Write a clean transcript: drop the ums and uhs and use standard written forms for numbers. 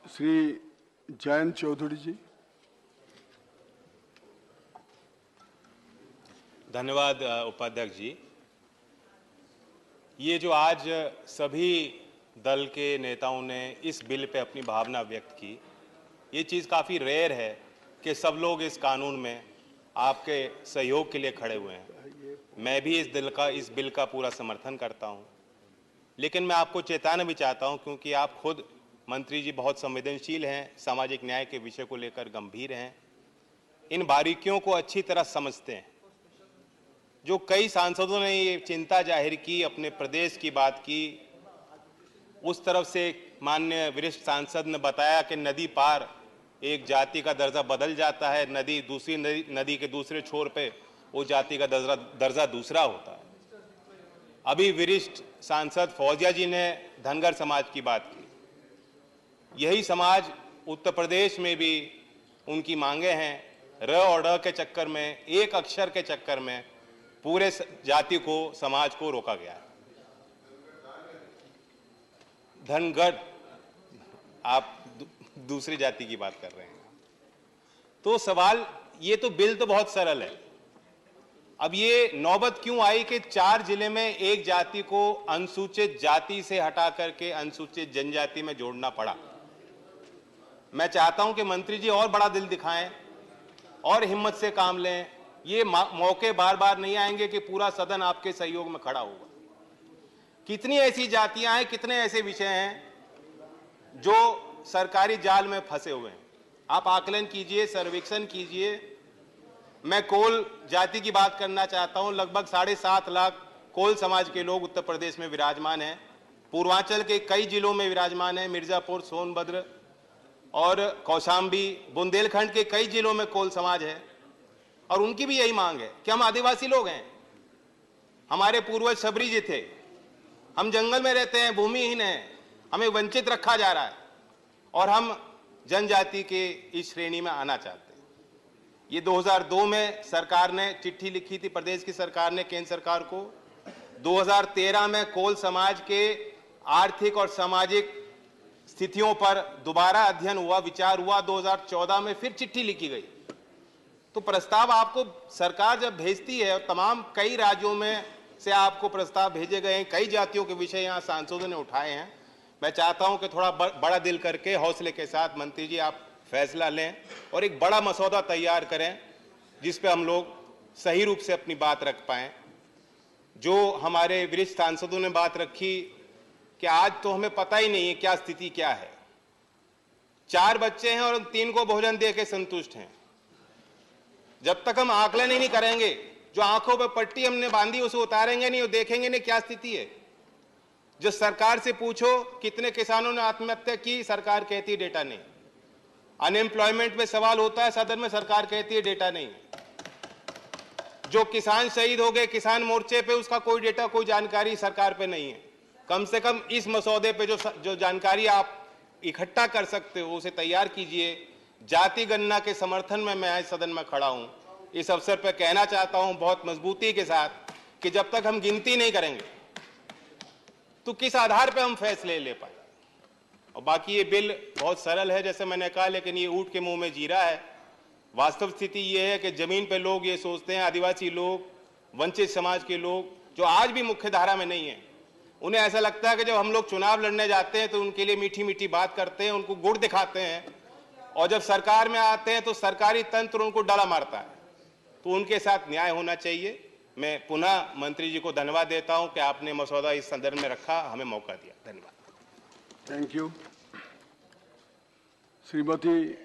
श्री जयंत चौधरी जी। धन्यवाद उपाध्यक्ष जी। ये जो आज सभी दल के नेताओं ने इस बिल पे अपनी भावना व्यक्त की, ये चीज़ काफ़ी रेयर है कि सब लोग इस कानून में आपके सहयोग के लिए खड़े हुए हैं। मैं भी इस बिल का पूरा समर्थन करता हूँ, लेकिन मैं आपको चेताना भी चाहता हूँ, क्योंकि आप खुद मंत्री जी बहुत संवेदनशील हैं, सामाजिक न्याय के विषय को लेकर गंभीर हैं, इन बारीकियों को अच्छी तरह समझते हैं। जो कई सांसदों ने ये चिंता जाहिर की, अपने प्रदेश की बात की, उस तरफ से माननीय वरिष्ठ सांसद ने बताया कि नदी पार एक जाति का दर्जा बदल जाता है, दूसरी नदी के दूसरे छोर पे वो जाति का दर्जा दूसरा होता है। अभी वरिष्ठ सांसद फौजिया जी ने धनगर समाज की बात की। यही समाज उत्तर प्रदेश में भी उनकी मांगे हैं। र और ड के चक्कर में, एक अक्षर के चक्कर में पूरे जाति को, समाज को रोका गया है। धनगर, आप दूसरी जाति की बात कर रहे हैं। तो सवाल, ये तो बिल तो बहुत सरल है। अब ये नौबत क्यों आई कि 4 जिले में एक जाति को अनुसूचित जाति से हटा करके अनुसूचित जनजाति में जोड़ना पड़ा। मैं चाहता हूं कि मंत्री जी और बड़ा दिल दिखाएं और हिम्मत से काम लें। ये मौके बार बार नहीं आएंगे कि पूरा सदन आपके सहयोग में खड़ा होगा। कितनी ऐसी जातियां हैं, कितने ऐसे विषय हैं जो सरकारी जाल में फंसे हुए हैं। आप आकलन कीजिए, सर्वेक्षण कीजिए। मैं कोल जाति की बात करना चाहता हूं। लगभग 7.5 लाख कोल समाज के लोग उत्तर प्रदेश में विराजमान हैं। पूर्वांचल के कई जिलों में विराजमान हैं। मिर्जापुर, सोनभद्र और कौशाम्बी, बुंदेलखंड के कई जिलों में कोल समाज है और उनकी भी यही मांग है कि हम आदिवासी लोग हैं, हमारे पूर्वज शबरी जी थे, हम जंगल में रहते हैं, भूमिहीन हैं, हमें वंचित रखा जा रहा है और हम जनजाति के इस श्रेणी में आना चाहते हैं। ये 2002 में सरकार ने चिट्ठी लिखी थी, प्रदेश की सरकार ने केंद्र सरकार को। 2013 में कोल समाज के आर्थिक और सामाजिक स्थितियों पर दोबारा अध्ययन हुआ, विचार हुआ। 2014 में फिर चिट्ठी लिखी गई। तो प्रस्ताव आपको सरकार जब भेजती है, और तमाम कई राज्यों में से आपको प्रस्ताव भेजे गए हैं, कई जातियों के विषय यहाँ सांसदों ने उठाए हैं। मैं चाहता हूं कि थोड़ा बड़ा दिल करके, हौसले के साथ मंत्री जी आप फैसला लें और एक बड़ा मसौदा तैयार करें जिस पे हम लोग सही रूप से अपनी बात रख पाएं। जो हमारे वरिष्ठ सांसदों ने बात रखी कि आज तो हमें पता ही नहीं है क्या स्थिति क्या है। 4 बच्चे हैं और 3 को भोजन दे के संतुष्ट हैं। जब तक हम आकलन ही नहीं करेंगे, जो आंखों पर पट्टी हमने बांधी उसे उतारेंगे नहीं और देखेंगे नहीं क्या स्थिति है। जो सरकार से पूछो कितने किसानों ने आत्महत्या की, सरकार कहती है डेटा नहीं। अनएम्प्लॉयमेंट में सवाल होता है सदन में, सरकार कहती है डेटा नहीं। जो किसान शहीद हो गए किसान मोर्चे पे, उसका कोई डेटा, कोई जानकारी सरकार पे नहीं है। कम से कम इस मसौदे पे जो जानकारी आप इकट्ठा कर सकते हो उसे तैयार कीजिए। जाति गणना के समर्थन में मैं आज सदन में खड़ा हूं। इस अवसर पर कहना चाहता हूं बहुत मजबूती के साथ कि जब तक हम गिनती नहीं करेंगे तो किस आधार पर हम फैसले ले पाएंगे। और बाकी ये बिल बहुत सरल है जैसे मैंने कहा, लेकिन ये ऊंट के मुंह में जीरा है। वास्तव स्थिति ये है कि जमीन पे लोग ये सोचते हैं, आदिवासी लोग, वंचित समाज के लोग जो आज भी मुख्य धारा में नहीं है, उन्हें ऐसा लगता है कि जब हम लोग चुनाव लड़ने जाते हैं तो उनके लिए मीठी मीठी बात करते हैं, उनको गुड़ दिखाते हैं, और जब सरकार में आते हैं तो सरकारी तंत्र उनको डला मारता है। तो उनके साथ न्याय होना चाहिए। मैं पुनः मंत्री जी को धन्यवाद देता हूं कि आपने मसौदा इस संदर्भ में रखा, हमें मौका दिया। धन्यवाद। Thank you. श्रीमती